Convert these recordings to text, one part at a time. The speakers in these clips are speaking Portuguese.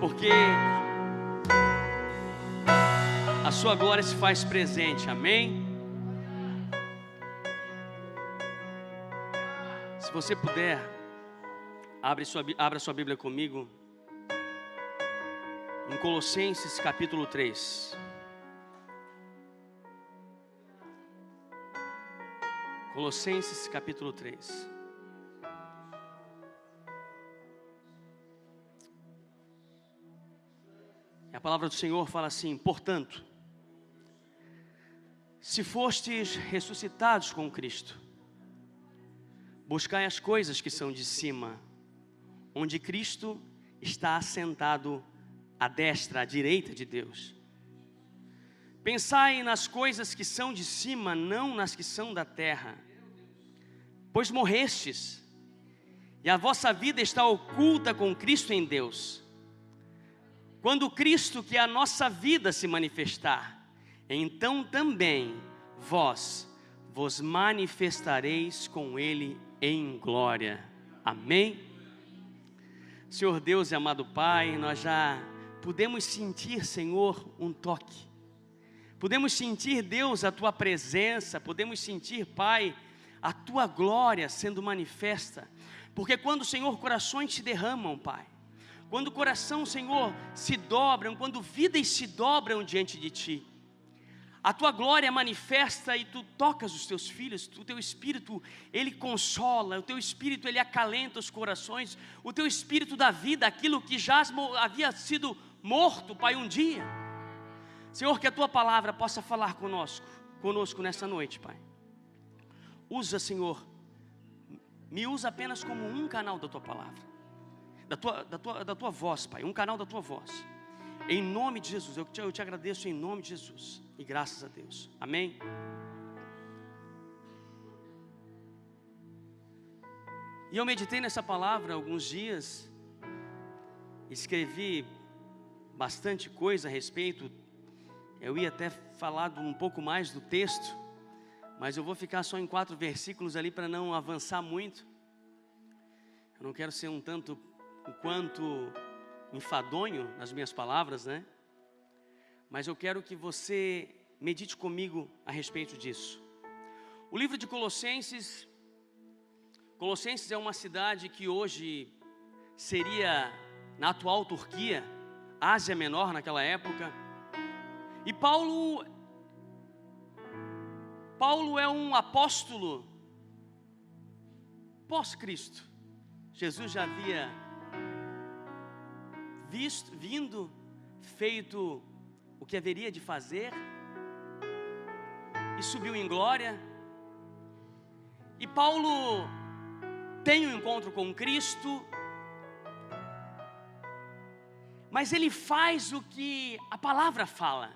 porque a sua glória se faz presente, amém? Se você puder, abra sua Bíblia comigo em Colossenses capítulo 3. Colossenses capítulo 3. A palavra do Senhor fala assim: portanto, se fostes ressuscitados com Cristo, buscai as coisas que são de cima, onde Cristo está assentado à destra, à direita de Deus. Pensai nas coisas que são de cima, não nas que são da terra, pois morrestes, e a vossa vida está oculta com Cristo em Deus. Quando Cristo, que é a nossa vida, se manifestar, então também vós vos manifestareis com Ele em glória. Amém? Senhor Deus e amado Pai, nós já podemos sentir, Senhor, um toque. Podemos sentir, Deus, a Tua presença. Podemos sentir, Pai, a Tua glória sendo manifesta. Porque quando, Senhor, corações se derramam, Pai, quando o coração, Senhor, se dobram, quando vidas se dobram diante de Ti, a Tua glória manifesta e Tu tocas os Teus filhos. O Teu Espírito, Ele consola, o Teu Espírito, Ele acalenta os corações, o Teu Espírito dá vida àquilo que já havia sido morto, Pai, um dia. Senhor, que a Tua palavra possa falar conosco nessa noite, Pai. Usa, Senhor, me usa apenas como um canal da Tua palavra, da tua voz, Pai, um canal da Tua voz. Em nome de Jesus, eu te agradeço em nome de Jesus. E graças a Deus, amém? E eu meditei nessa palavra alguns dias, escrevi bastante coisa a respeito. Eu ia até falar um pouco mais do texto, mas eu vou ficar só em 4 versículos ali para não avançar muito. Eu não quero ser um tanto quanto enfadonho nas minhas palavras, né? Mas eu quero que você medite comigo a respeito disso. O livro de Colossenses é uma cidade que hoje seria na atual Turquia, Ásia Menor naquela época. E Paulo é um apóstolo pós-Cristo. Jesus já havia feito o que haveria de fazer, e subiu em glória. E Paulo tem um encontro com Cristo, mas ele faz o que a palavra fala: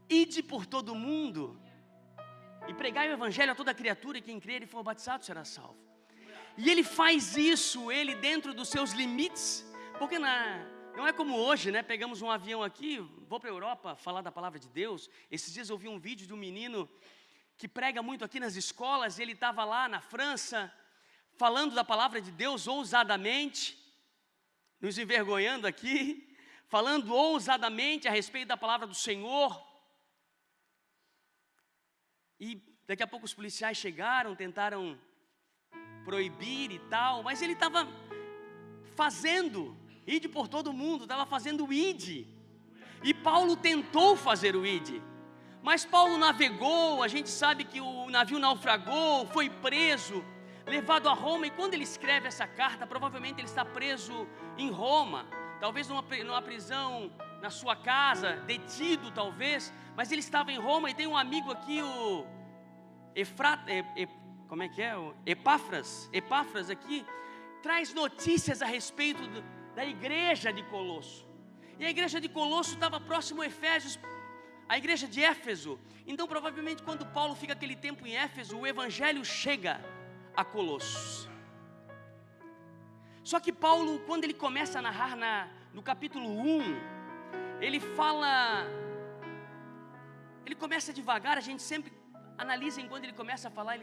ide por todo o mundo e pregai o evangelho a toda criatura, e quem crer e for batizado será salvo. E ele faz isso, ele dentro dos seus limites, porque não é como hoje, né? Pegamos um avião aqui, vou para a Europa falar da palavra de Deus. Esses dias eu vi um vídeo de um menino que prega muito aqui nas escolas. Ele estava lá na França, falando da palavra de Deus ousadamente, nos envergonhando aqui, falando ousadamente a respeito da palavra do Senhor. E daqui a pouco os policiais chegaram, tentaram proibir e tal, mas ele estava fazendo ide por todo mundo, estava fazendo o ide. E Paulo tentou fazer o ide, mas Paulo navegou. A gente sabe que o navio naufragou, foi preso, levado a Roma. E quando ele escreve essa carta, provavelmente ele está preso em Roma, talvez numa prisão na sua casa, detido talvez, mas ele estava em Roma. E tem um amigo aqui, o Epáfras aqui, traz notícias a respeito da igreja de Colosso. E a igreja de Colosso estava próximo a Efésios, a igreja de Éfeso. Então provavelmente quando Paulo fica aquele tempo em Éfeso, o evangelho chega a Colossos. Só que Paulo, quando ele começa a narrar no capítulo 1, ele começa devagar. A gente sempre analisa enquanto ele começa a falar,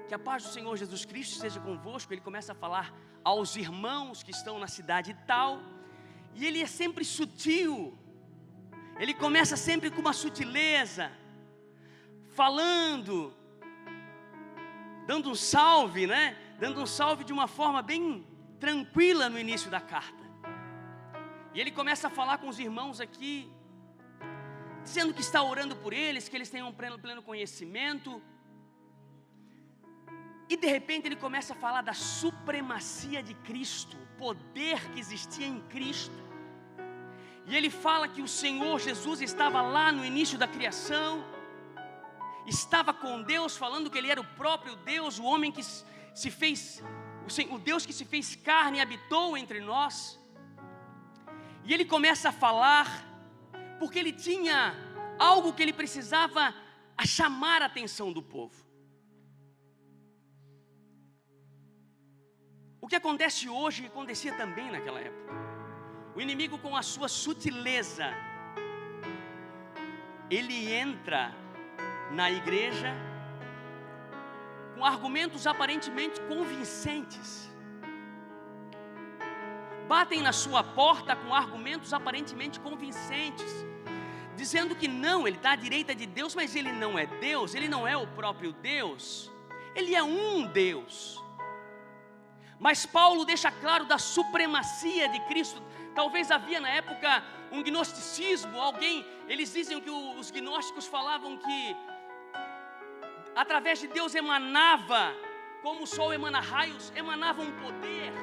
que a paz do Senhor Jesus Cristo esteja convosco. Ele começa a falar aos irmãos que estão na cidade tal. E ele é sempre sutil. Ele começa sempre com uma sutileza, falando, dando um salve, né? Dando um salve de uma forma bem tranquila no início da carta. E ele começa a falar com os irmãos aqui, dizendo que está orando por eles, que eles tenham um pleno conhecimento. E de repente ele começa a falar da supremacia de Cristo, o poder que existia em Cristo. E ele fala que o Senhor Jesus estava lá no início da criação, estava com Deus, falando que Ele era o próprio Deus, o homem que se fez, o Deus que se fez carne e habitou entre nós. E ele começa a falar, porque ele tinha algo que ele precisava chamar a atenção do povo. O que acontece hoje acontecia também naquela época. O inimigo, com a sua sutileza, ele entra na igreja com argumentos aparentemente convincentes. Batem na sua porta com argumentos aparentemente convincentes, dizendo que não, ele está à direita de Deus, mas ele não é Deus, ele não é o próprio Deus, ele é um Deus. Mas Paulo deixa claro da supremacia de Cristo. Talvez havia na época um gnosticismo, eles dizem que os gnósticos falavam que através de Deus emanava, como o sol emana raios, emanava um poder.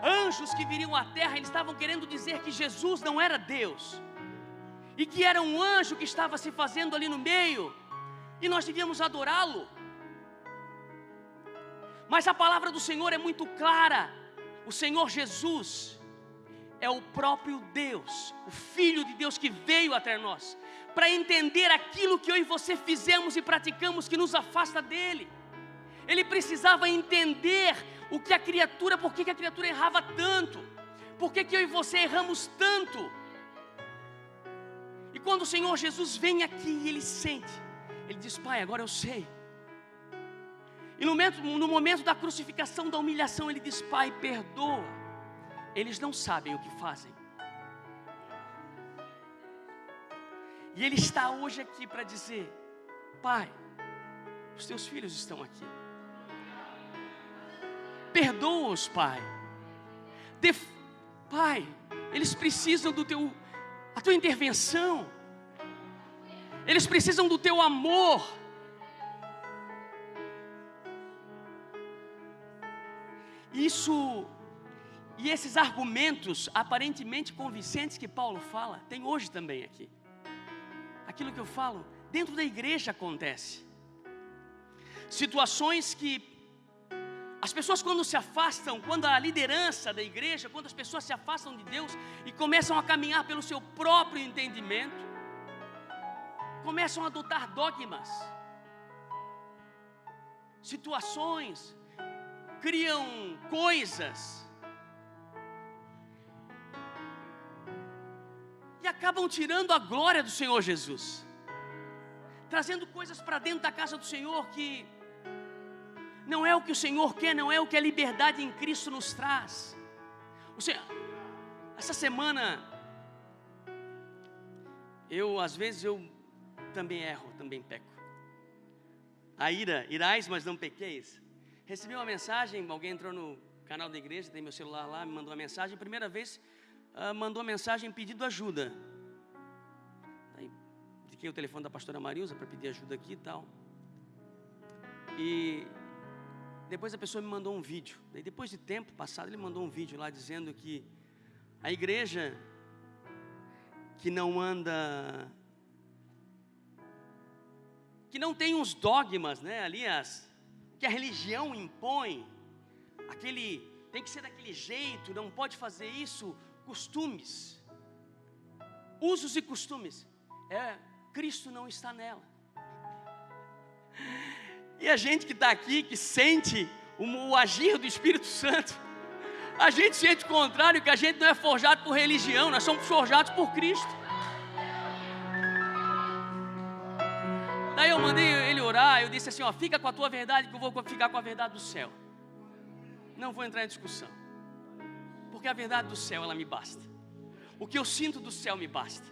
Anjos que viriam à terra, eles estavam querendo dizer que Jesus não era Deus, e que era um anjo que estava se fazendo ali no meio, e nós devíamos adorá-lo. Mas a palavra do Senhor é muito clara. O Senhor Jesus é o próprio Deus, o Filho de Deus que veio até nós, para entender aquilo que eu e você fizemos e praticamos que nos afasta dele. Ele precisava entender o que a criatura, por que a criatura errava tanto, por que eu e você erramos tanto. E quando o Senhor Jesus vem aqui, ele sente, ele diz: Pai, agora eu sei. E no momento da crucificação, da humilhação, ele diz: Pai, perdoa, eles não sabem o que fazem. E ele está hoje aqui para dizer: Pai, os teus filhos estão aqui, perdoa-os, Pai. Pai, eles precisam a tua intervenção, eles precisam do teu amor. E esses argumentos aparentemente convincentes que Paulo fala, tem hoje também aqui. Aquilo que eu falo, dentro da igreja acontece. Situações que as pessoas, quando se afastam, quando a liderança da igreja, quando as pessoas se afastam de Deus e começam a caminhar pelo seu próprio entendimento, começam a adotar dogmas, situações, criam coisas e acabam tirando a glória do Senhor Jesus, trazendo coisas para dentro da casa do Senhor que não é o que o Senhor quer, não é o que a liberdade em Cristo nos traz. Essa semana, às vezes eu também erro, também peco. Irás, mas não pequeis. Recebi uma mensagem, alguém entrou no canal da igreja, tem meu celular lá, me mandou uma mensagem, primeira vez, mandou uma mensagem pedindo ajuda. Aí, indiquei o telefone da pastora Marilza para pedir ajuda aqui e tal. E depois a pessoa me mandou um vídeo. Daí, depois de tempo passado, ele mandou um vídeo lá dizendo que a igreja que não anda, que não tem uns dogmas, né, ali que a religião impõe, tem que ser daquele jeito, não pode fazer isso, costumes, usos e costumes, Cristo não está nela. E a gente que está aqui, que sente o agir do Espírito Santo, a gente sente o contrário, que a gente não é forjado por religião, nós somos forjados por Cristo. Daí eu mandei ele orar, eu disse assim: fica com a tua verdade, que eu vou ficar com a verdade do céu. Não vou entrar em discussão, porque a verdade do céu, ela me basta. O que eu sinto do céu me basta.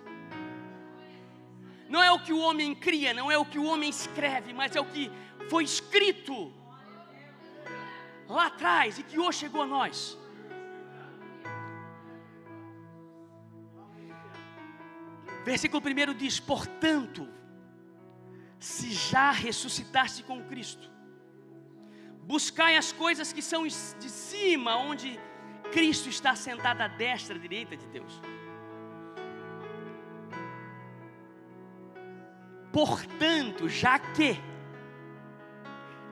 Não é o que o homem cria, não é o que o homem escreve, mas é o que foi escrito lá atrás e que hoje chegou a nós. Versículo 1 diz: portanto, se já ressuscitaste com Cristo, buscai as coisas que são de cima, onde Cristo está sentado à destra, à direita de Deus. Portanto, já que,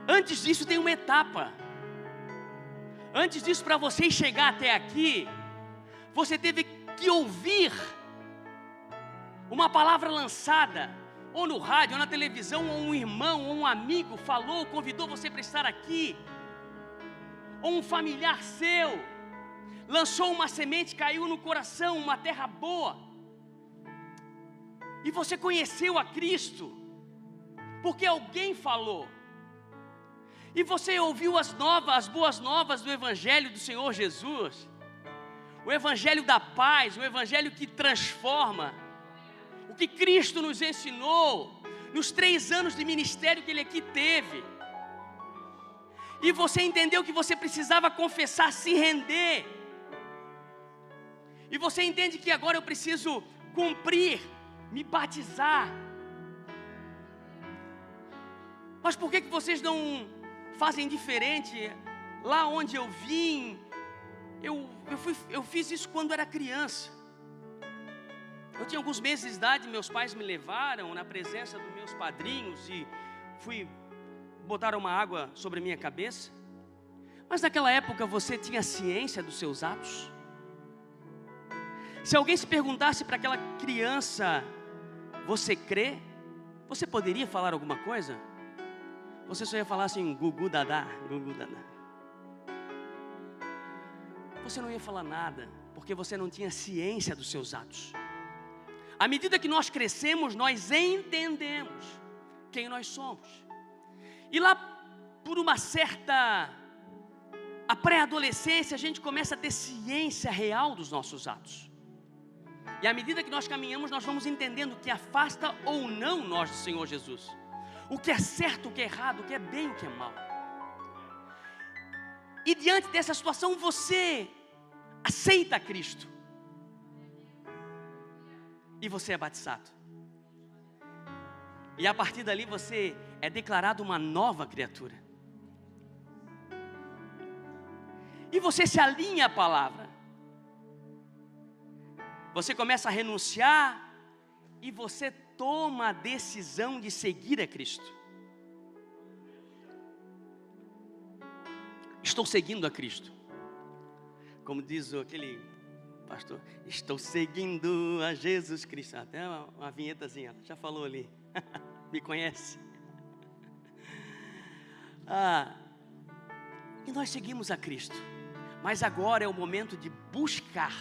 antes disso tem uma etapa. Antes disso, para você chegar até aqui, você teve que ouvir uma palavra lançada, ou no rádio, ou na televisão, ou um irmão, ou um amigo falou, convidou você para estar aqui, ou um familiar seu lançou uma semente, caiu no coração, uma terra boa, e você conheceu a Cristo, porque alguém falou, e você ouviu as boas novas do Evangelho do Senhor Jesus, o Evangelho da paz, o Evangelho que transforma, o que Cristo nos ensinou, nos 3 anos de ministério que Ele aqui teve, e você entendeu que você precisava confessar, se render, e você entende que agora eu preciso cumprir, me batizar. Mas por que vocês não fazem diferente? Lá onde eu vim, eu fiz isso quando era criança. Eu tinha alguns meses de idade, meus pais me levaram na presença dos meus padrinhos e botaram uma água sobre a minha cabeça. Mas naquela época você tinha ciência dos seus atos? Se alguém se perguntasse para aquela criança: você crê? Você poderia falar alguma coisa? Você só ia falar assim: gugu dadá, gugu dadá. Você não ia falar nada, porque você não tinha ciência dos seus atos. À medida que nós crescemos, nós entendemos quem nós somos. E lá por uma certa a pré-adolescência, a gente começa a ter ciência real dos nossos atos. E à medida que nós caminhamos, nós vamos entendendo o que afasta ou não nós do Senhor Jesus. O que é certo, o que é errado, o que é bem, o que é mal. E diante dessa situação, você aceita Cristo. E você é batizado. E a partir dali você é declarado uma nova criatura. E você se alinha à palavra. Você começa a renunciar e você toma a decisão de seguir a Cristo. Estou seguindo a Cristo. Como diz aquele pastor, estou seguindo a Jesus Cristo. Até uma vinhetazinha, já falou ali. Me conhece? E nós seguimos a Cristo. Mas agora é o momento de buscar.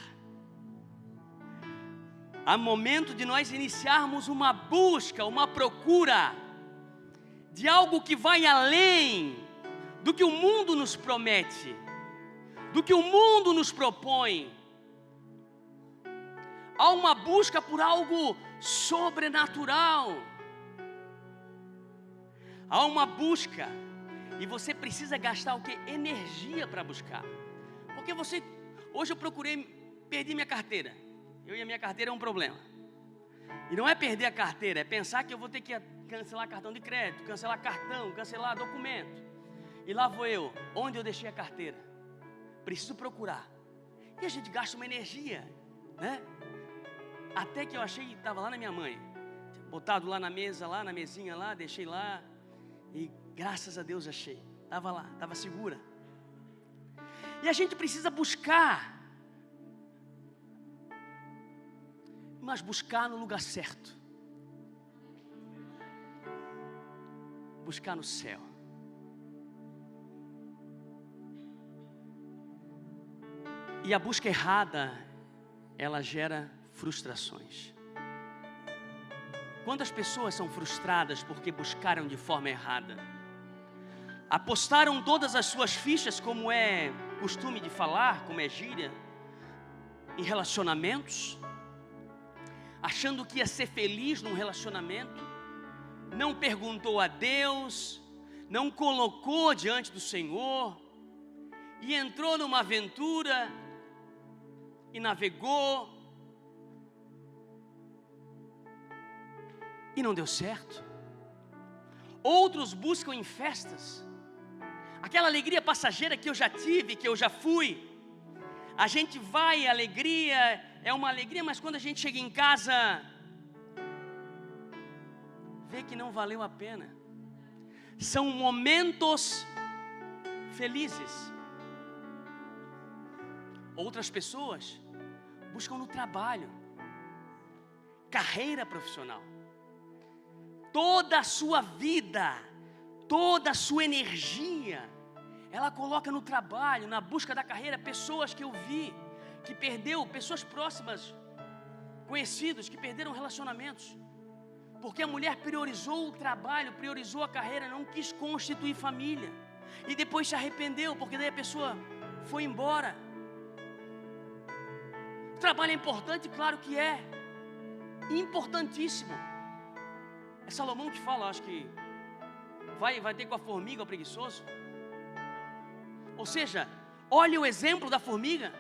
Há momento de nós iniciarmos uma busca, uma procura de algo que vai além do que o mundo nos promete, do que o mundo nos propõe. Há uma busca por algo sobrenatural. Há uma busca e você precisa gastar o quê? Energia para buscar. Porque hoje eu perdi minha carteira. Eu e a minha carteira é um problema. E não é perder a carteira, é pensar que eu vou ter que cancelar cartão de crédito, cancelar cartão, cancelar documento. E lá vou eu, onde eu deixei a carteira? Preciso procurar. E a gente gasta uma energia, né? Até que eu achei, estava lá na minha mãe, botado lá na mesa, lá na mesinha lá, deixei lá. E graças a Deus achei. Estava lá, estava segura. E a gente precisa buscar. Mas buscar no lugar certo. Buscar no céu. E a busca errada, ela gera frustrações. Quantas pessoas são frustradas porque buscaram de forma errada? Apostaram todas as suas fichas, como é costume de falar, como é gíria, em relacionamentos, achando que ia ser feliz num relacionamento, não perguntou a Deus, não colocou diante do Senhor, e entrou numa aventura, e navegou, e não deu certo. Outros buscam em festas, aquela alegria passageira que eu já tive, que eu já fui. A gente vai, a alegria é uma alegria, mas quando a gente chega em casa, vê que não valeu a pena. São momentos felizes. Outras pessoas buscam no trabalho, carreira profissional. Toda a sua vida, toda a sua energia, ela coloca no trabalho, na busca da carreira. Pessoas que eu vi, que perdeu, pessoas próximas, conhecidos, que perderam relacionamentos, porque a mulher priorizou o trabalho, priorizou a carreira, não quis constituir família, e depois se arrependeu, porque daí a pessoa foi embora. O trabalho é importante? Claro que é, importantíssimo. É Salomão que fala, acho que vai ter com a formiga o preguiçoso. Ou seja, olha o exemplo da formiga.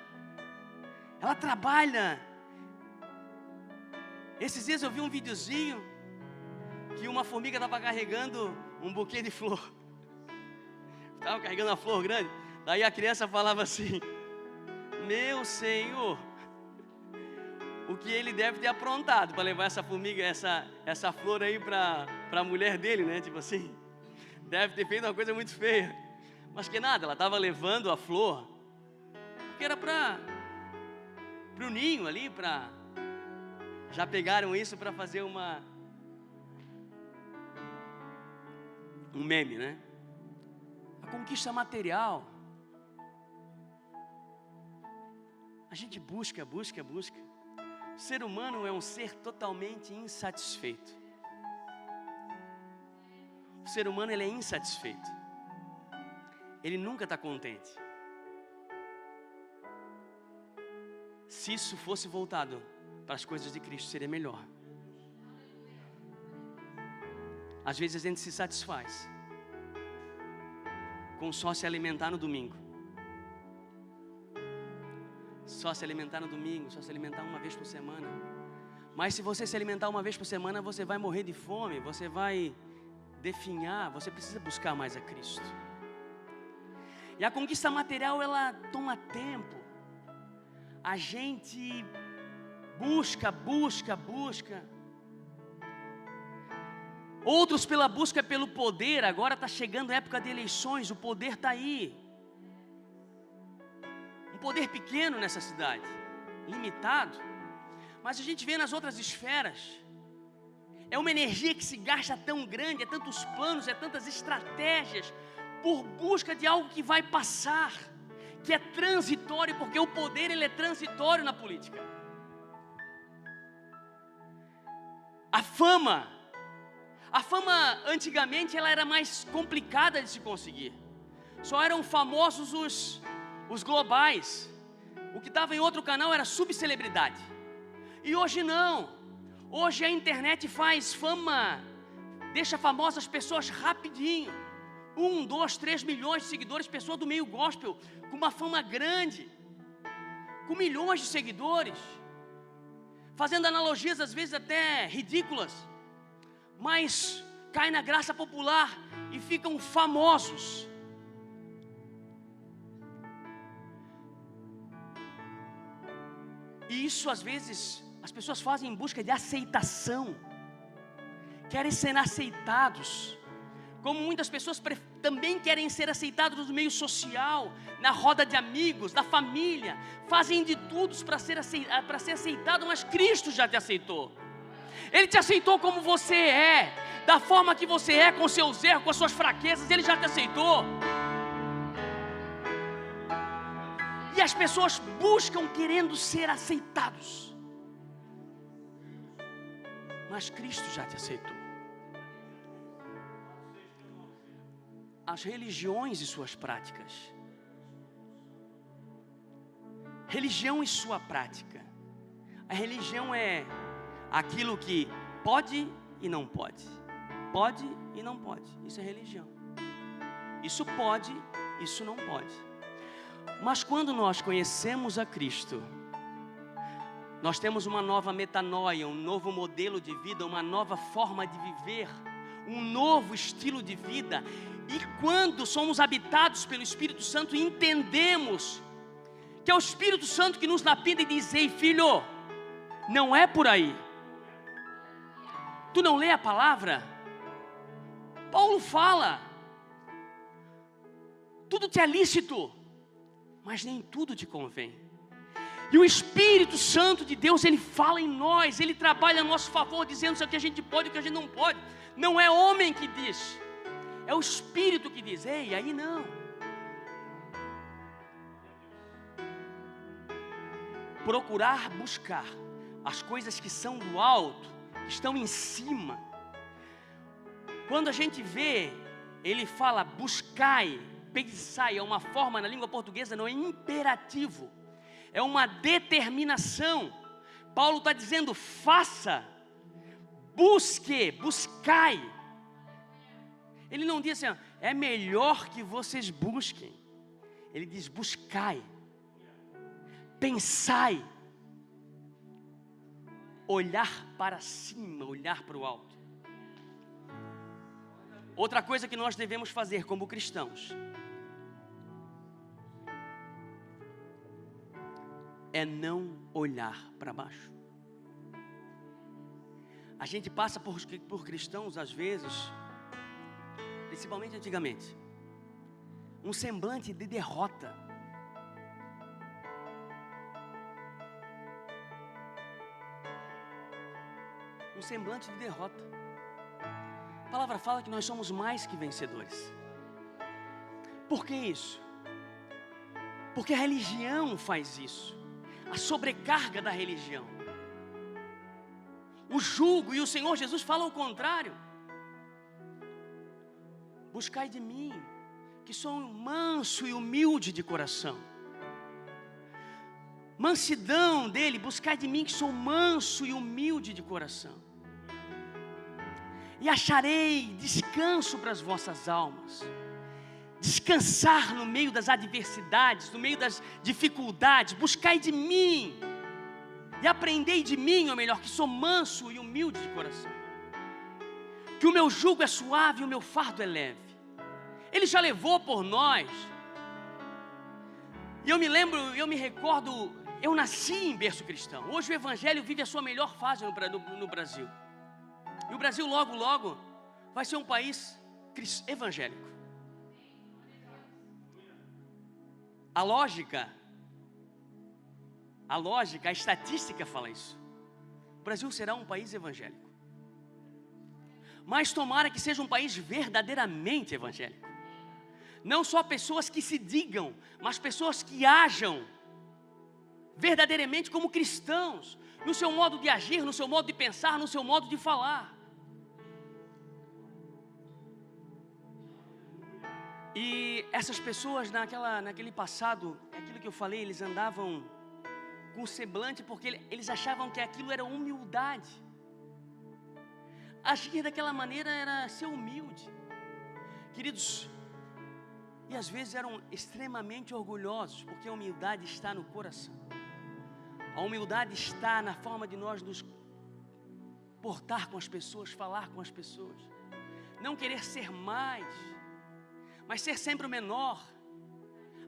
Ela trabalha. Esses dias eu vi um videozinho que uma formiga estava carregando um buquê de flor. Estava carregando uma flor grande. Daí a criança falava assim: meu Senhor, o que ele deve ter aprontado para levar essa formiga, essa flor aí para a mulher dele, né? Tipo assim, deve ter feito uma coisa muito feia. Mas que nada, ela estava levando a flor, porque era para o ninho ali, já pegaram isso para fazer um meme, né? A conquista material, a gente busca. O ser humano é um ser totalmente insatisfeito. O ser humano, ele é insatisfeito. Ele nunca está contente. Se isso fosse voltado para as coisas de Cristo, seria melhor. Às vezes a gente se satisfaz com só se alimentar no domingo. Só se alimentar no domingo, só se alimentar uma vez por semana. Mas se você se alimentar uma vez por semana, você vai morrer de fome, você vai definhar, você precisa buscar mais a Cristo. E a conquista material, ela toma tempo. A gente busca. Outros pela busca pelo poder. Agora está chegando a época de eleições, o poder está aí. Um poder pequeno nessa cidade, limitado. Mas a gente vê nas outras esferas, é uma energia que se gasta tão grande, é tantos planos, é tantas estratégias, por busca de algo que vai passar, que é transitório, porque o poder, ele é transitório na política. A fama antigamente ela era mais complicada de se conseguir. Só eram famosos os globais. O que estava em outro canal era subcelebridade. E hoje não. Hoje a internet faz fama, deixa famosas pessoas rapidinho. 1, 2, 3 milhões de seguidores, pessoa do meio gospel, com uma fama grande, com milhões de seguidores, fazendo analogias às vezes até ridículas, mas cai na graça popular e ficam famosos. E isso às vezes as pessoas fazem em busca de aceitação, querem ser aceitados, como muitas pessoas também querem ser aceitados no meio social, na roda de amigos, da família, fazem de tudo para ser aceitado, mas Cristo já te aceitou. Ele te aceitou como você é, da forma que você é, com seus erros, com as suas fraquezas, Ele já te aceitou. E as pessoas buscam querendo ser aceitados, mas Cristo já te aceitou. As religiões e suas práticas, Religião e sua prática. A religião é aquilo que pode e não pode. Pode e não pode. Isso é religião. Isso pode, isso não pode. Mas quando nós conhecemos a Cristo, nós temos uma nova metanoia, um novo modelo de vida, uma nova forma de viver, um novo estilo de vida. E quando somos habitados pelo Espírito Santo, entendemos que é o Espírito Santo que nos lapida e diz: ei, filho, não é por aí. Tu não lê a palavra? Paulo fala: tudo te é lícito, mas nem tudo te convém. E o Espírito Santo de Deus, Ele fala em nós, Ele trabalha a nosso favor, dizendo o que a gente pode e o que a gente não pode. Não é homem que diz, é o Espírito que diz: ei, aí não. Procurar buscar as coisas que são do alto, que estão em cima. Quando a gente vê, ele fala buscai, pensai, é uma forma na língua portuguesa, não é imperativo, é uma determinação. Paulo está dizendo: faça, busque, buscai. Ele não diz assim: é melhor que vocês busquem. Ele diz: buscai, pensai, olhar para cima, olhar para o alto. Outra coisa que nós devemos fazer como cristãos é não olhar para baixo. A gente passa por cristãos às vezes, principalmente antigamente, um semblante de derrota. Um semblante de derrota. A palavra fala que nós somos mais que vencedores. Por que isso? Porque a religião faz isso. A sobrecarga da religião, o jugo, e o Senhor Jesus fala o contrário. Buscai de mim, que sou manso e humilde de coração. Mansidão dele: buscai de mim, que sou manso e humilde de coração, e acharei descanso para as vossas almas. Descansar no meio das adversidades, no meio das dificuldades. Buscai de mim e aprendei de mim, ou melhor, que sou manso e humilde de coração, que o meu jugo é suave e o meu fardo é leve. Ele já levou por nós. E eu me recordo, eu nasci em berço cristão. Hoje o Evangelho vive a sua melhor fase no Brasil. E o Brasil logo, logo vai ser um país evangélico. A lógica, a estatística fala isso. O Brasil será um país evangélico. Mas tomara que seja um país verdadeiramente evangélico. Não só pessoas que se digam, mas pessoas que ajam verdadeiramente como cristãos, no seu modo de agir, no seu modo de pensar, no seu modo de falar. E essas pessoas naquele passado, aquilo que eu falei, eles andavam com semblante porque eles achavam que aquilo era humildade. Agir daquela maneira era ser humilde. Queridos, e às vezes eram extremamente orgulhosos, porque a humildade está no coração. A humildade está na forma de nós nos portar com as pessoas, falar com as pessoas. Não querer ser mais, mas ser sempre o menor.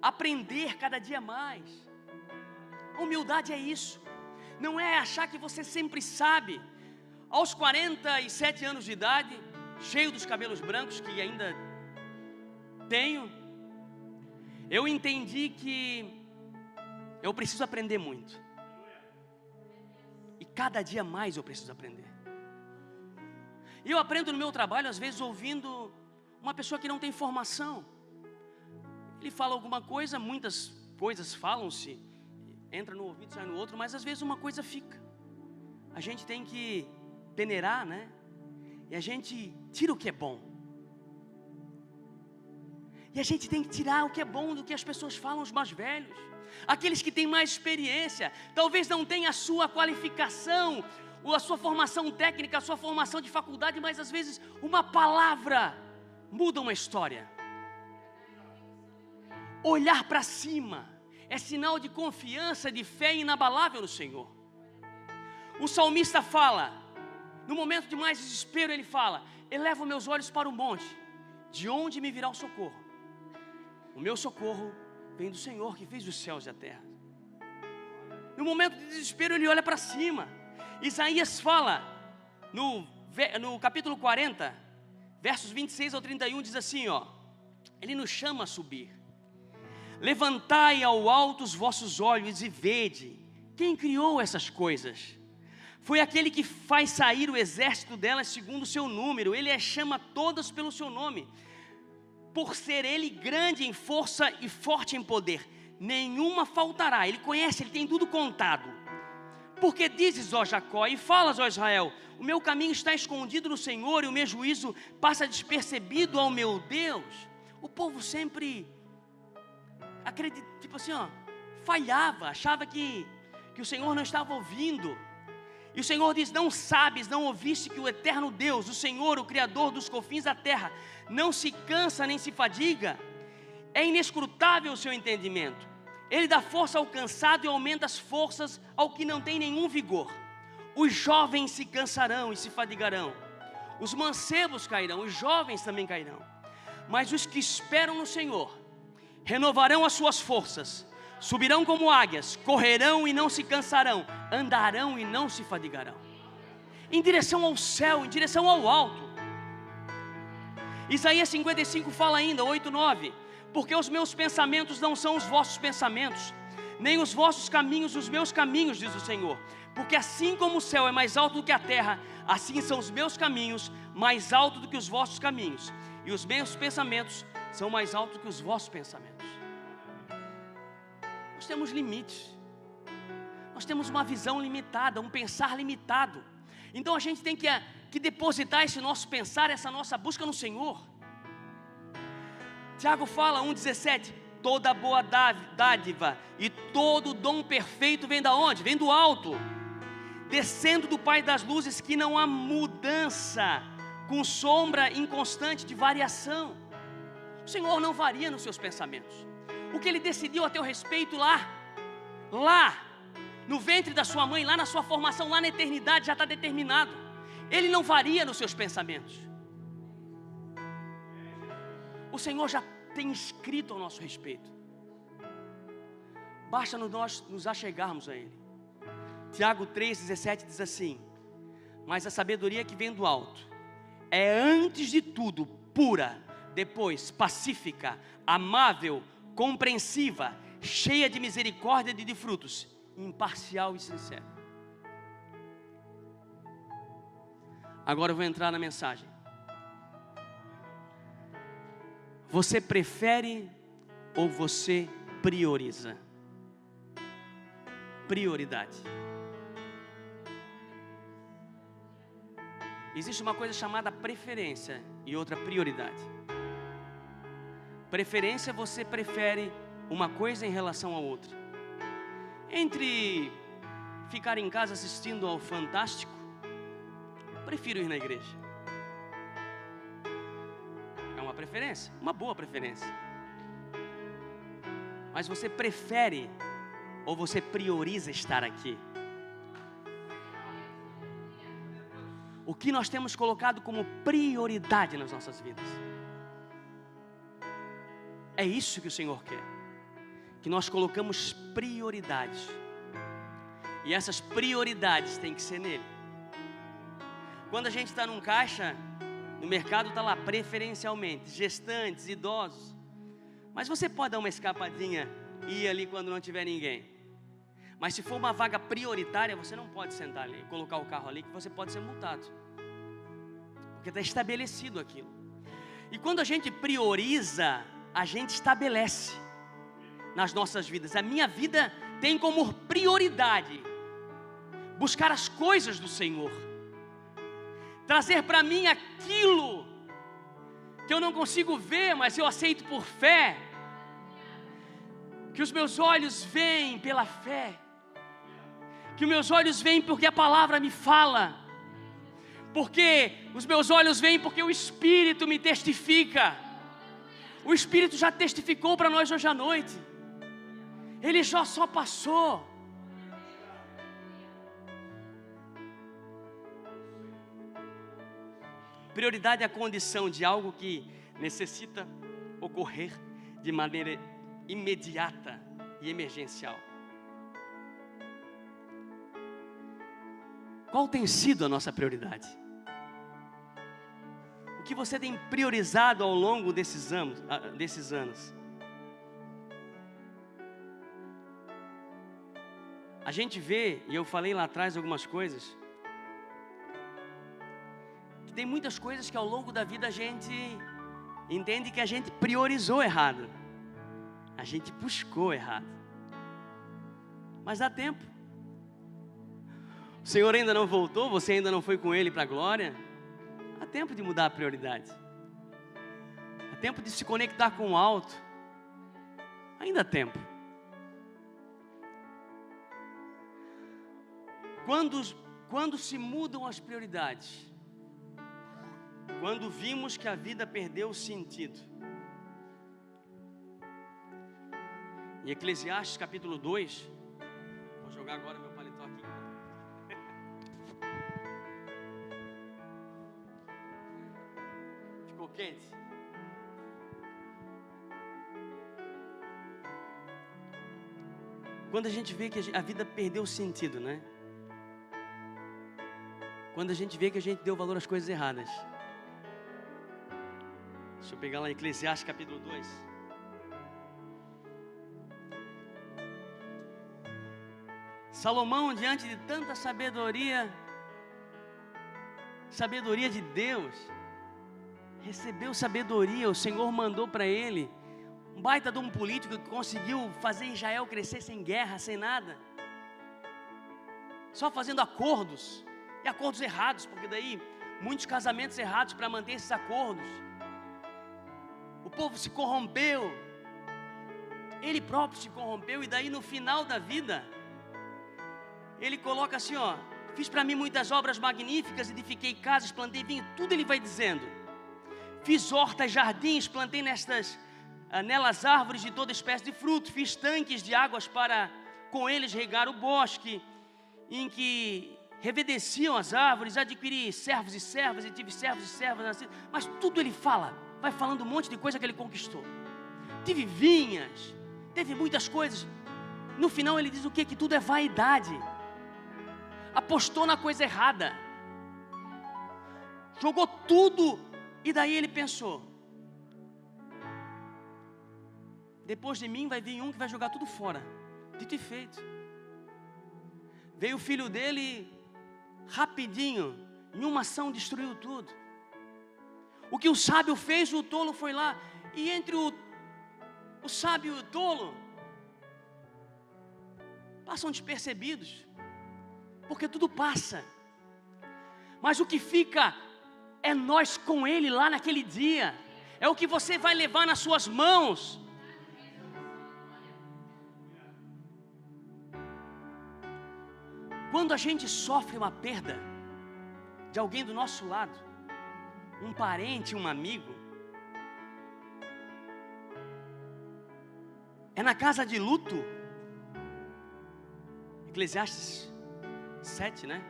Aprender cada dia mais. Humildade é isso. Não é achar que você sempre sabe. Aos 47 anos de idade, cheio dos cabelos brancos, que ainda tenho, eu entendi que eu preciso aprender muito. E cada dia mais eu preciso aprender. E eu aprendo no meu trabalho, às vezes, ouvindo uma pessoa que não tem formação. Ele fala alguma coisa, muitas coisas falam-se, entra no ouvido, sai no outro, mas às vezes uma coisa fica. A gente tem que peneirar, né? E a gente tira o que é bom. E a gente tem que tirar o que é bom do que as pessoas falam, os mais velhos. Aqueles que têm mais experiência, talvez não tenham a sua qualificação, ou a sua formação técnica, a sua formação de faculdade, mas às vezes uma palavra muda uma história. Olhar para cima é sinal de confiança, de fé inabalável no Senhor. O salmista fala, no momento de mais desespero ele fala: elevo meus olhos para o monte, de onde me virá o socorro? O meu socorro vem do Senhor que fez os céus e a terra. No momento de desespero ele olha para cima. Isaías fala, no capítulo 40, versos 26 ao 31, diz assim, ó, ele nos chama a subir. Levantai ao alto os vossos olhos e vede, quem criou essas coisas? Foi aquele que faz sair o exército delas segundo o seu número, ele as chama todas pelo seu nome. Por ser ele grande em força e forte em poder, nenhuma faltará. Ele conhece, ele tem tudo contado. Porque dizes, ó Jacó, e falas, ó Israel, o meu caminho está escondido no Senhor, e o meu juízo passa despercebido ao meu Deus. O povo sempre acreditava, tipo assim, ó, falhava, achava que o Senhor não estava ouvindo. E o Senhor diz: não sabes, não ouviste que o eterno Deus, o Senhor, o Criador dos confins da terra, não se cansa nem se fadiga? É inescrutável o seu entendimento. Ele dá força ao cansado e aumenta as forças ao que não tem nenhum vigor. Os jovens se cansarão e se fadigarão, os mancebos cairão, os jovens também cairão. Mas os que esperam no Senhor renovarão as suas forças, subirão como águias, correrão e não se cansarão, andarão e não se fadigarão. Em direção ao céu, em direção ao alto. Isaías 55 fala ainda, 8, 9: porque os meus pensamentos não são os vossos pensamentos, nem os vossos caminhos os meus caminhos, diz o Senhor. Porque assim como o céu é mais alto do que a terra, assim são os meus caminhos mais altos do que os vossos caminhos, e os meus pensamentos são mais altos do que os vossos pensamentos. Nós temos limites, nós temos uma visão limitada, um pensar limitado. Então a gente tem que depositar esse nosso pensar, essa nossa busca no Senhor. Tiago fala, 1,17: toda boa dádiva e todo dom perfeito vem da onde? Vem do alto, descendo do Pai das luzes, que não há mudança, com sombra inconstante de variação. O Senhor não varia nos seus pensamentos. O que Ele decidiu a teu respeito lá no ventre da sua mãe, lá na sua formação, lá na eternidade, já está determinado. Ele não varia nos seus pensamentos. O Senhor já tem escrito ao nosso respeito. Basta nós nos achegarmos a Ele. Tiago 3,17 diz assim: mas a sabedoria que vem do alto é antes de tudo pura, depois pacífica, amável, compreensiva, cheia de misericórdia e de frutos, imparcial e sincera. Agora eu vou entrar na mensagem. Você prefere ou você prioriza? Prioridade. Existe uma coisa chamada preferência e outra prioridade. Preferência, você prefere uma coisa em relação a outra. Entre ficar em casa assistindo ao Fantástico, prefiro ir na igreja. É uma preferência, uma boa preferência. Mas você prefere ou você prioriza estar aqui? O que nós temos colocado como prioridade nas nossas vidas? É isso que o Senhor quer, que nós colocamos prioridades, e essas prioridades têm que ser nele. Quando a gente está num caixa, no mercado está lá, preferencialmente, gestantes, idosos, mas você pode dar uma escapadinha e ir ali quando não tiver ninguém. Mas se for uma vaga prioritária, você não pode sentar ali, colocar o carro ali, que você pode ser multado, porque está estabelecido aquilo. E quando a gente prioriza, a gente estabelece nas nossas vidas. A minha vida tem como prioridade buscar as coisas do Senhor, trazer para mim aquilo que eu não consigo ver, mas eu aceito por fé, que os meus olhos veem pela fé, que os meus olhos veem porque a palavra me fala, porque os meus olhos veem porque o Espírito me testifica. O Espírito já testificou para nós hoje à noite, Ele já só passou. Prioridade é a condição de algo que necessita ocorrer de maneira imediata e emergencial. Qual tem sido a nossa prioridade? O que você tem priorizado ao longo desses anos? A gente vê, e eu falei lá atrás algumas coisas, que tem muitas coisas que ao longo da vida a gente entende que a gente priorizou errado, a gente buscou errado, mas dá tempo. O Senhor ainda não voltou, você ainda não foi com Ele para a glória. Há tempo de mudar a prioridade, há tempo de se conectar com o alto, ainda há tempo. Quando se mudam as prioridades, quando vimos que a vida perdeu o sentido. Em Eclesiastes capítulo 2, vou jogar agora meu paletó aqui. Ficou quente? Quando a gente vê que a vida perdeu o sentido, né? Quando a gente vê que a gente deu valor às coisas erradas. Deixa eu pegar lá em Eclesiastes capítulo 2. Salomão, diante de tanta sabedoria de Deus, recebeu sabedoria. O Senhor mandou para ele um baita de um político que conseguiu fazer Israel crescer sem guerra, sem nada, só fazendo acordos, e acordos errados, porque daí muitos casamentos errados para manter esses acordos. O povo se corrompeu, ele próprio se corrompeu, e daí no final da vida ele coloca assim, ó: fiz para mim muitas obras magníficas, edifiquei casas, plantei vinho, tudo ele vai dizendo. Fiz hortas, jardins, plantei nelas árvores de toda espécie de fruto, fiz tanques de águas para com eles regar o bosque, em que revedeciam as árvores, adquiri servos e servas, e tive servos e servas, assim. Mas tudo ele fala, vai falando um monte de coisa que ele conquistou. Tive vinhas, teve muitas coisas. No final ele diz o quê? Que tudo é vaidade. Apostou na coisa errada, jogou tudo, e daí ele pensou: depois de mim vai vir um que vai jogar tudo fora. Dito e feito. Veio o filho dele, rapidinho, em uma ação destruiu tudo. O que o sábio fez, o tolo foi lá. E entre o sábio e o tolo, passam despercebidos, porque tudo passa. Mas o que fica é nós com Ele lá naquele dia. É o que você vai levar nas suas mãos. Quando a gente sofre uma perda de alguém do nosso lado, um parente, um amigo, é na casa de luto. Eclesiastes 7, né?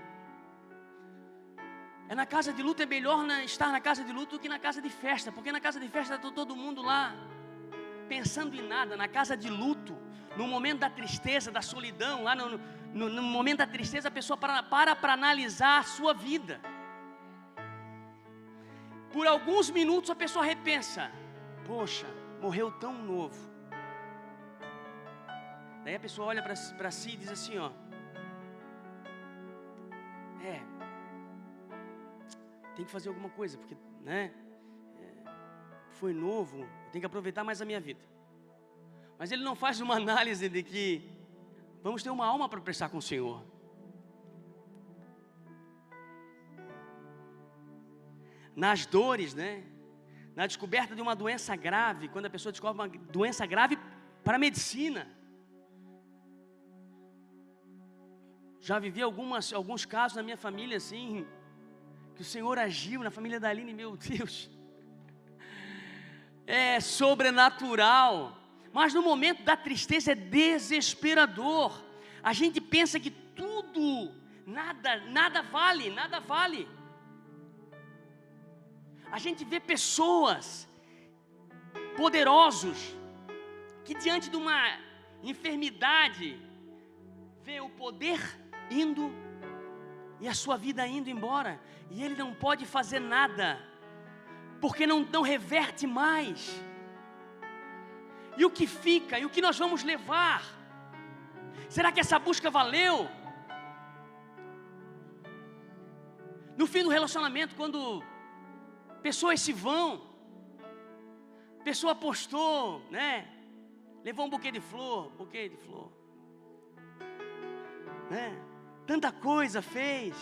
É na casa de luto, é melhor estar na casa de luto do que na casa de festa, porque na casa de festa está todo mundo lá pensando em nada. Na casa de luto, no momento da tristeza, da solidão, lá no momento da tristeza, a pessoa para analisar a sua vida. Por alguns minutos a pessoa repensa: poxa, morreu tão novo. Daí a pessoa olha para si e diz assim, ó: tem que fazer alguma coisa, porque, né, foi novo, tem que aproveitar mais a minha vida. Mas ele não faz uma análise de que vamos ter uma alma para prestar com o Senhor. Nas dores, né? na descoberta de uma doença grave, quando a pessoa descobre uma doença grave para a medicina. Já vivi alguns casos na minha família assim, que o Senhor agiu na família da Aline, meu Deus, é sobrenatural. Mas no momento da tristeza é desesperador. A gente pensa que tudo, nada vale. A gente vê pessoas poderosos que diante de uma enfermidade vê o poder indo e a sua vida indo embora, e ele não pode fazer nada, porque não reverte mais. E o que fica? E o que nós vamos levar? Será que essa busca valeu? No fim do relacionamento, quando pessoas se vão, pessoa apostou, né? Levou um buquê de flor, né? Tanta coisa fez,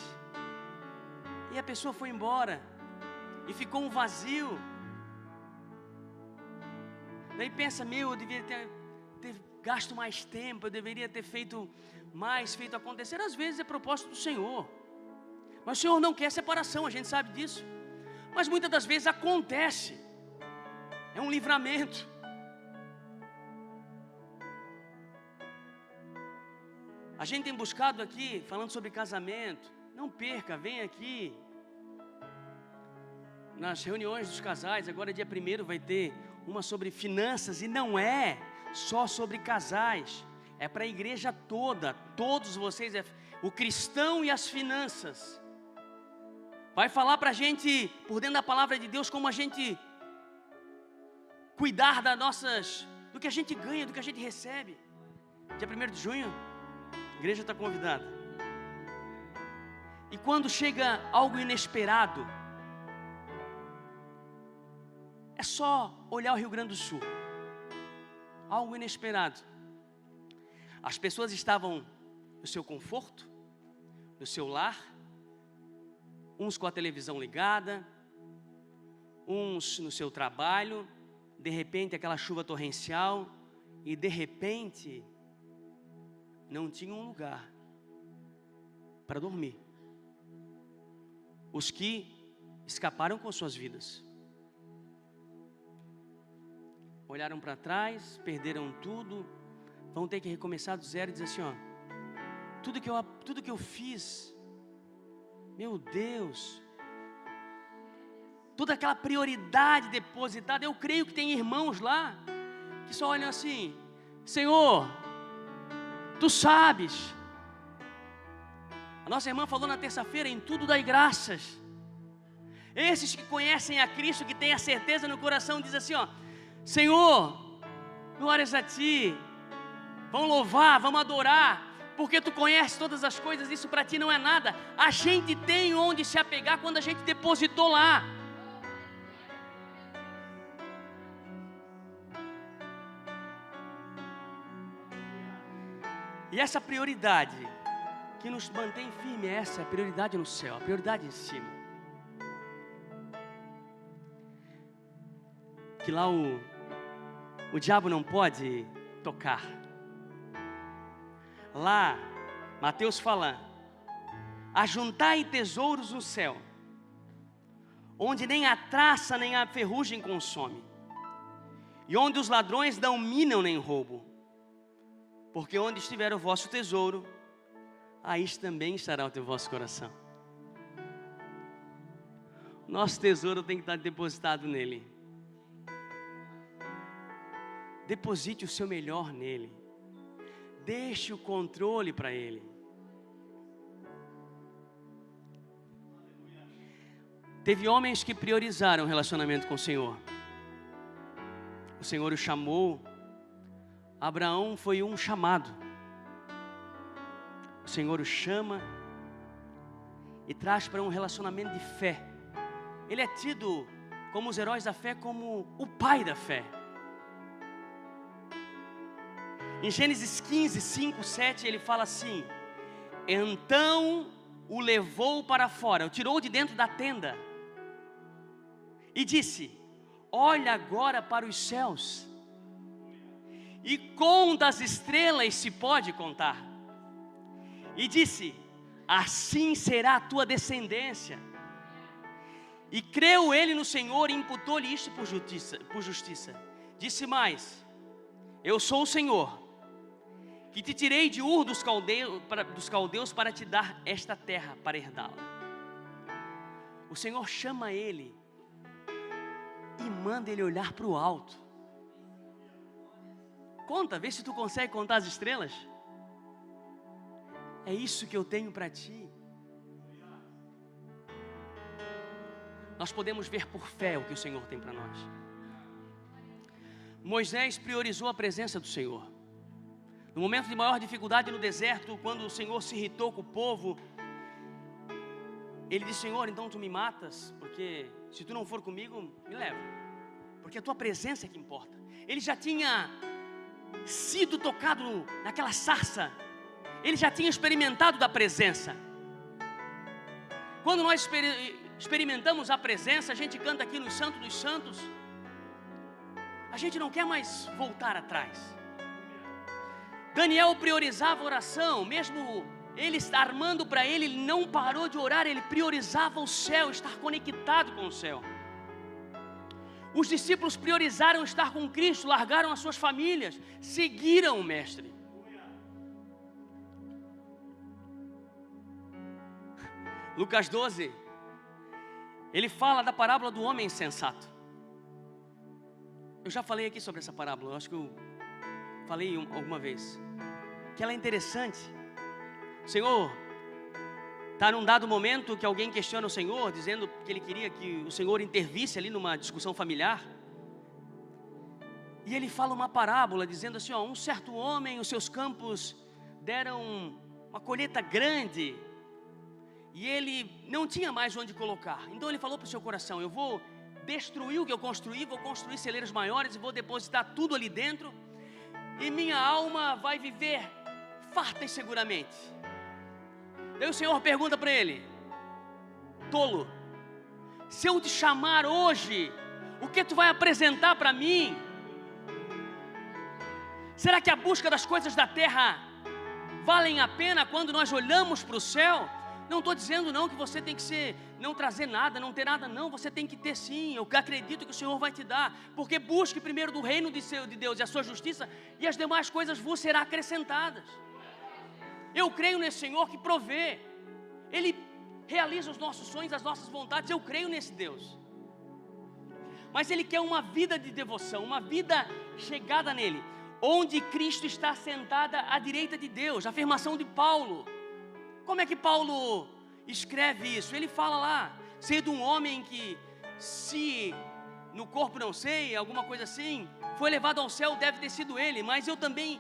e a pessoa foi embora, e ficou um vazio. Daí pensa, eu deveria ter gasto mais tempo, eu deveria ter feito acontecer. Às vezes é propósito do Senhor, mas o Senhor não quer separação, a gente sabe disso. Mas muitas das vezes acontece, é um livramento. A gente tem buscado aqui, falando sobre casamento, não perca, vem aqui, nas reuniões dos casais. Agora dia 1º vai ter uma sobre finanças, e não é só sobre casais, é para a igreja toda, todos vocês, o cristão e as finanças. Vai falar para a gente, por dentro da palavra de Deus, como a gente cuidar do que a gente ganha, do que a gente recebe. Dia 1º de junho, a igreja está convidada. E quando chega algo inesperado, é só olhar o Rio Grande do Sul. Algo inesperado. As pessoas estavam no seu conforto, no seu lar, uns com a televisão ligada, uns no seu trabalho. De repente aquela chuva torrencial, e de repente não tinha um lugar para dormir. Os que escaparam com suas vidas olharam para trás, perderam tudo, vão ter que recomeçar do zero e dizer assim, tudo que eu fiz, meu Deus, toda aquela prioridade depositada. Eu creio que tem irmãos lá que só olham assim, Senhor, Tu sabes. A nossa irmã falou na terça-feira, em tudo dai graças. Esses que conhecem a Cristo, que têm a certeza no coração, diz assim, Senhor, glórias a Ti, vamos louvar, vamos adorar, porque Tu conheces todas as coisas, isso para Ti não é nada. A gente tem onde se apegar quando a gente depositou lá. E essa prioridade que nos mantém firme, essa é a prioridade no céu, a prioridade em cima. Que lá o diabo não pode tocar. Lá, Mateus fala, ajuntai tesouros no céu, onde nem a traça nem a ferrugem consome, e onde os ladrões não minam nem roubam. Porque onde estiver o vosso tesouro, aí também estará o vosso coração. Nosso tesouro tem que estar depositado nele. Deposite o seu melhor nele. Deixe o controle para ele. Teve homens que priorizaram o relacionamento com o Senhor. O Senhor o chamou. Abraão foi um chamado. O Senhor o chama e traz para um relacionamento de fé. Ele é tido como os heróis da fé, como o pai da fé. Em Gênesis 15, 5, 7, ele fala assim: então o levou para fora, o tirou de dentro da tenda e disse: olha agora para os céus, e conta as estrelas se pode contar. E disse: assim será a tua descendência. E creu ele no Senhor e imputou-lhe isto por justiça. Disse mais: eu sou o Senhor, que te tirei de Ur dos caldeus para te dar esta terra para herdá-la. O Senhor chama ele e manda ele olhar para o alto. Conta, vê se tu consegue contar as estrelas. É isso que eu tenho para ti. Nós podemos ver por fé o que o Senhor tem para nós. Moisés priorizou a presença do Senhor. No momento de maior dificuldade no deserto, quando o Senhor se irritou com o povo, ele disse: Senhor, então tu me matas, porque se tu não for comigo, me leva, porque a tua presença é que importa. Ele já tinha sido tocado naquela sarça, ele já tinha experimentado da presença. Quando nós experimentamos a presença, a gente canta aqui no Santo dos Santos, a gente não quer mais voltar atrás. Daniel priorizava a oração, mesmo ele armando para ele não parou de orar, ele priorizava o céu, estar conectado com o céu. Os discípulos priorizaram estar com Cristo, largaram as suas famílias, seguiram o Mestre. Lucas 12, ele fala da parábola do homem insensato. Eu já falei aqui sobre essa parábola, eu acho que eu falei alguma vez, que ela é interessante. O Senhor está num dado momento que alguém questiona o Senhor, dizendo que ele queria que o Senhor intervisse ali numa discussão familiar. E ele fala uma parábola dizendo assim: um certo homem, os seus campos deram uma colheita grande, e ele não tinha mais onde colocar. Então ele falou para o seu coração: eu vou destruir o que eu construí, vou construir celeiros maiores e vou depositar tudo ali dentro, e minha alma vai viver farta e seguramente. Daí o Senhor pergunta para ele: tolo, se eu te chamar hoje, o que tu vai apresentar para mim? Será que a busca das coisas da terra valem a pena quando nós olhamos para o céu? Não estou dizendo não que você tem que não trazer nada, não ter nada, não. Você tem que ter sim. Eu acredito que o Senhor vai te dar, porque busque primeiro do reino de Deus e a sua justiça, e as demais coisas vos serão acrescentadas. Eu creio nesse Senhor que provê, Ele realiza os nossos sonhos, as nossas vontades. Eu creio nesse Deus, mas Ele quer uma vida de devoção, uma vida chegada nele, onde Cristo está sentada à direita de Deus. A afirmação de Paulo. Como é que Paulo escreve isso? Ele fala lá: sei de um homem que, se no corpo não sei, alguma coisa assim, foi levado ao céu, deve ter sido ele, mas eu também.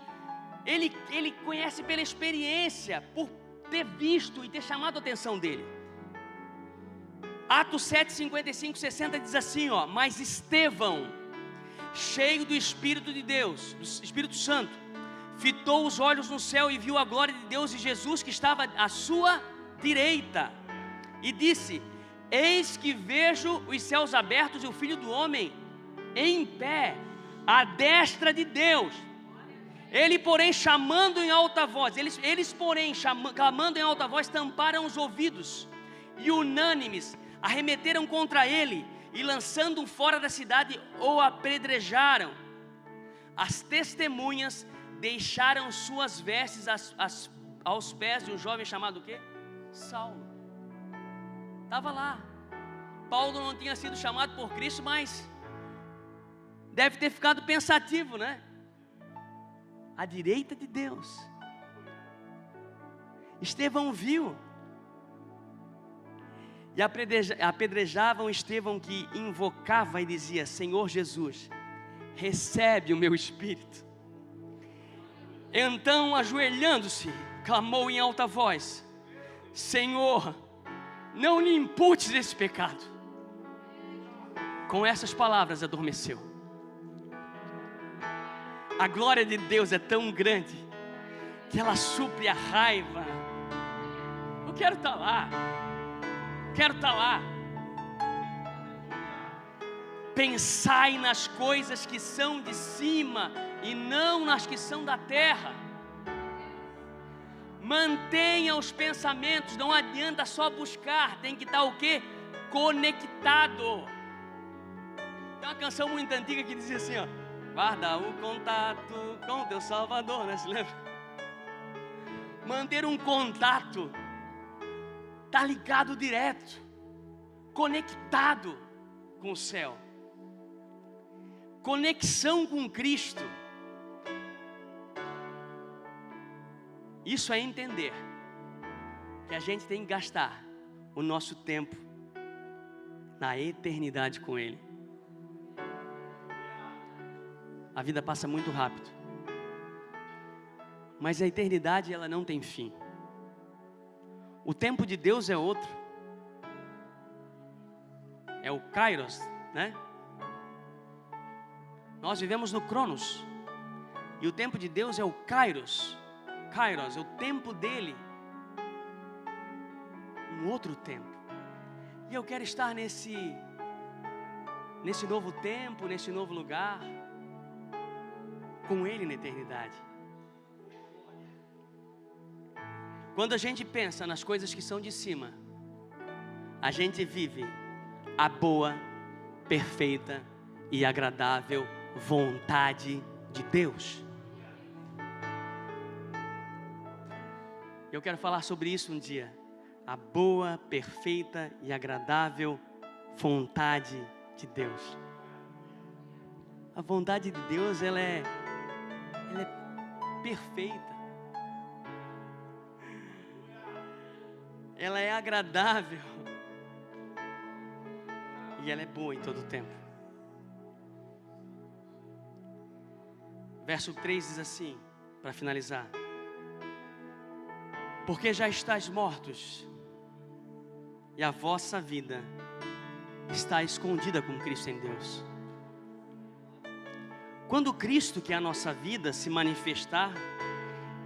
Ele conhece pela experiência, por ter visto e ter chamado a atenção dele. Atos 7, 55, 60 diz assim: mas Estevão, cheio do Espírito de Deus, do Espírito Santo, fitou os olhos no céu e viu a glória de Deus e Jesus que estava à sua direita, e disse: eis que vejo os céus abertos e o Filho do Homem em pé à destra de Deus. Ele, porém, chamando em alta voz, clamando em alta voz, tamparam os ouvidos, e unânimes arremeteram contra ele, e lançando-o fora da cidade, o apedrejaram. As testemunhas deixaram suas vestes aos pés de um jovem chamado o quê? Saulo. Estava lá. Paulo não tinha sido chamado por Cristo, mas deve ter ficado pensativo, né? À direita de Deus. Estevão viu, e apedrejavam Estevão, que invocava e dizia: Senhor Jesus, recebe o meu espírito. Então, ajoelhando-se, clamou em alta voz: Senhor, não lhe imputes esse pecado. Com essas palavras adormeceu. A glória de Deus é tão grande que ela supre a raiva. Eu quero estar lá. Quero estar lá. Pensai nas coisas que são de cima e não nas que são da terra. Mantenha os pensamentos, não adianta só buscar, tem que estar o quê? Conectado. Tem uma canção muito antiga que dizia assim, ó: guarda o contato com teu Salvador, né? Se lembra? Manter um contato, tá ligado direto, conectado com o céu. Conexão com Cristo. Isso é entender que a gente tem que gastar o nosso tempo na eternidade com Ele. A vida passa muito rápido, mas a eternidade, ela não tem fim. O tempo de Deus é outro. É o Kairos, né? Nós vivemos no Cronos, e o tempo de Deus é o Kairos. Kairos é o tempo dele, um outro tempo. E eu quero estar nesse novo tempo, nesse novo lugar, com Ele na eternidade. Quando a gente pensa nas coisas que são de cima, a gente vive a boa, perfeita e agradável vontade de Deus. Eu quero falar sobre isso um dia. A boa, perfeita e agradável vontade de Deus. A vontade de Deus, ela é perfeita. Ela é agradável. E ela é boa em todo o tempo. Verso 3 diz assim, para finalizar: porque já estáis mortos, e a vossa vida está escondida com Cristo em Deus. Quando Cristo, que é a nossa vida, se manifestar,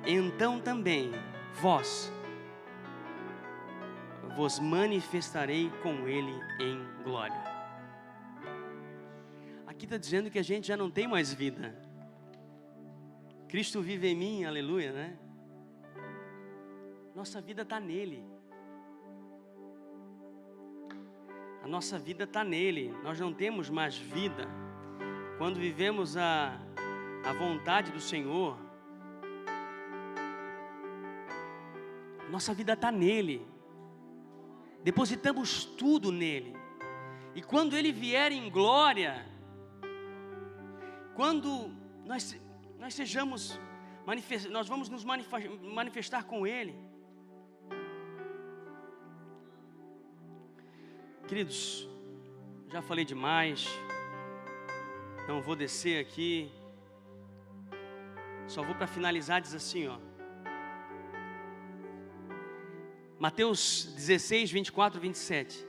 então também vos manifestarei com Ele em glória. Aqui está dizendo que a gente já não tem mais vida. Cristo vive em mim, aleluia, né? Nossa vida está nele. A nossa vida está nele. Nós não temos mais vida. Quando vivemos a vontade do Senhor, nossa vida está nele. Depositamos tudo nele. E quando Ele vier em glória, quando nós sejamos nós vamos nos manifestar com Ele. Queridos, já falei demais, não vou descer aqui, só vou para finalizar, diz assim, ó. Mateus 16, 24, 27.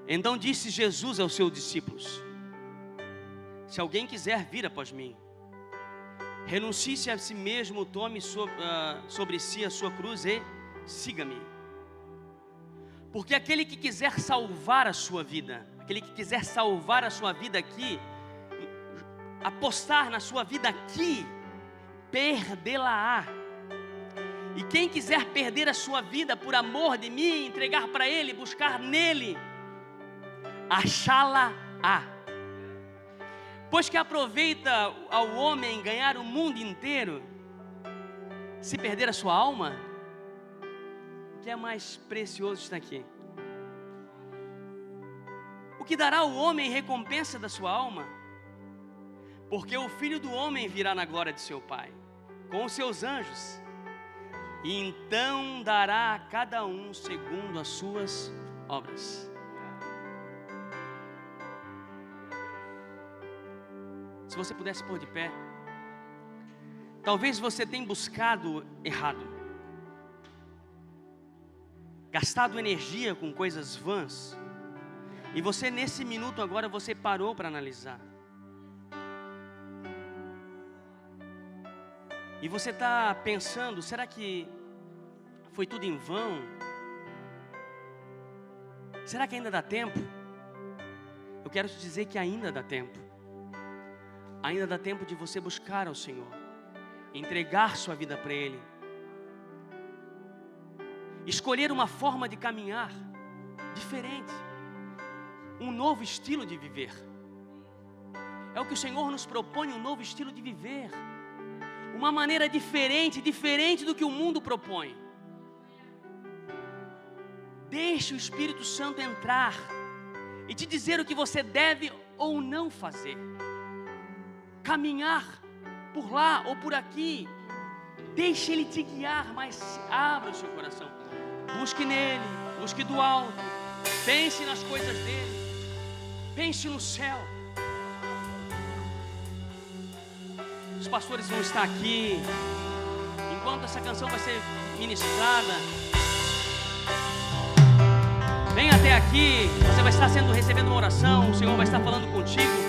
Então disse Jesus aos seus discípulos: se alguém quiser vir após mim, renuncie-se a si mesmo, tome sobre si a sua cruz e siga-me. Porque aquele que quiser salvar a sua vida, aquele que quiser salvar a sua vida aqui, apostar na sua vida aqui, perdê-la-á. E quem quiser perder a sua vida por amor de mim, entregar para Ele, buscar nele, achá-la-á. Pois que aproveita ao homem ganhar o mundo inteiro, se perder a sua alma? O que é mais precioso está aqui. O que dará o homem em recompensa da sua alma? Porque o Filho do Homem virá na glória de seu Pai, com os seus anjos, e então dará a cada um segundo as suas obras. Se você pudesse pôr de pé. Talvez você tenha buscado errado, gastado energia com coisas vãs, e você nesse minuto agora você parou para analisar. E você está pensando, será que foi tudo em vão? Será que ainda dá tempo? quero te dizer que ainda dá tempo. Ainda dá tempo de você buscar ao Senhor, entregar sua vida para Ele, escolher uma forma de caminhar diferente, um novo estilo de viver. É o que o Senhor nos propõe, um novo estilo de viver, uma maneira diferente do que o mundo propõe. Deixe o Espírito Santo entrar e te dizer o que você deve ou não fazer, caminhar por lá ou por aqui. Deixe Ele te guiar, mas abra o seu coração, busque nele, busque do alto, pense nas coisas dele, pense no céu. Os pastores vão estar aqui, enquanto essa canção vai ser ministrada. Vem até aqui, você vai estar recebendo uma oração, o Senhor vai estar falando contigo.